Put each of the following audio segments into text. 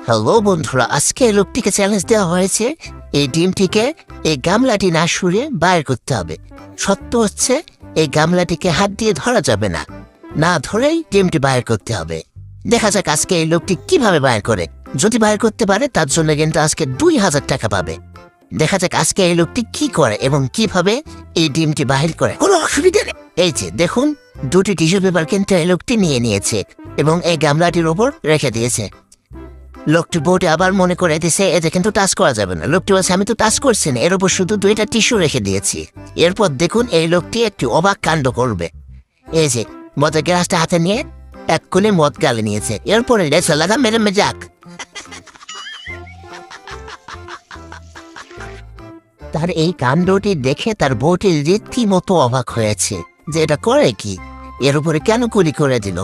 Hello বন্ধুরা, আজকে এই লোকটিকে চ্যালেঞ্জ দেওয়া হয়েছে এই ডিমটিকে এই গামলাটি না সরিয়ে বাইর করতে হবে। সত্য হচ্ছে এই গামলাটিকে হাত দিয়ে ধরা যাবে না, না ধরেই ডিমটি বাইর করতে হবে। দেখা যাক আজকে এই লোকটি কিভাবে বাইর করে। যদি বাইর করতে পারে তার জন্য কিন্তু আজকে 2000 টাকা পাবে। দেখা যাক আজকে এই লোকটি কি করে এবং কিভাবে এই ডিমটি বাহির করে। কোনো অসুবিধা নেই। এই যে দেখুন, দুটি টিস্যু পেপার কিন্তু এই লোকটি নিয়ে নিয়েছে এবং এই গামলাটির ওপর রেখে দিয়েছে। লোকটি বোর্ডে আবার মনে করে দিছে এতে কিন্তু টাচ করা যাবে না। লোকটি বলছে আমি তো টাচ করছি না, এর উপর শুধু 2টা টিস্যু রেখে দিয়েছি। এরপর দেখুন এই লোকটি একটি অবাক কাণ্ড করবে। এই যে মদের গ্লাসটা হাতে নিয়ে এক কোণে মদ গালে নিয়েছে, এরপরে লেসা লাগা মেরে যাক। তার এই কাণ্ডটি দেখে তার বউটি রীতিমতো অবাক হয়েছে যে এটা করে কি, এর উপরে কেন গুলি করে দিল।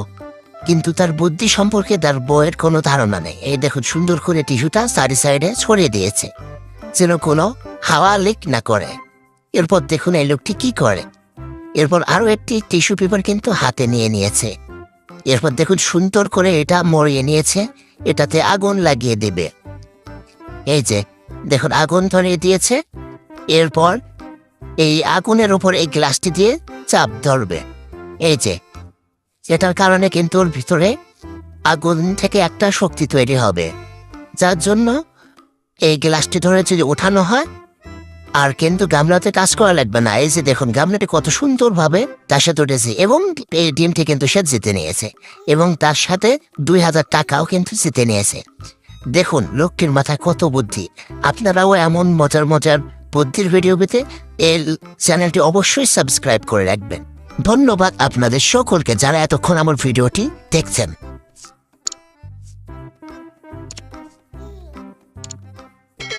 কিন্তু তার বুদ্ধি সম্পর্কে তার বউয়ের কোনো ধারণা নেই। এই দেখুন সুন্দর করে টিস্যুটা চারি সাইডে ছড়িয়ে দিয়েছে যেন কোনো হাওয়া লিক না করে। এরপর দেখুন এই লোকটি কি করে। এরপর আরো একটি টিস্যু পেপার কিন্তু হাতে নিয়ে নিয়েছে। এরপর দেখুন সুন্দর করে এটা মরিয়ে নিয়েছে, এটাতে আগুন লাগিয়ে দেবে। এই যে দেখুন আগুন ধরিয়ে দিয়েছে। এরপর এই আগুনের উপর এই গ্লাসটি দিয়ে চাপ ধরবে। এই যে যেটার কারণে কিন্তু ওর ভিতরে আগুন থেকে একটা শক্তি তৈরি হবে, যার জন্য এই গ্লাসটি ধরে যদি ওঠানো হয় আর কিন্তু গামলাতে টাচ করা লাগবে না। এই যে দেখুন গামলাটি কত সুন্দরভাবে তার সাথে উঠেছে এবং এই ডিমটি কিন্তু সে জিতে নিয়েছে এবং তার সাথে 2000 টাকাও কিন্তু জিতে নিয়েছে। দেখুন লোকটির মাথায় কত বুদ্ধি। আপনারাও এমন মজার মজার বুদ্ধির ভিডিও পেতে এই চ্যানেলটি অবশ্যই সাবস্ক্রাইব করে রাখবেন। ধন্যবাদ আপনাদের সকলকে যারা এতক্ষণ আমার ভিডিওটি দেখছেন।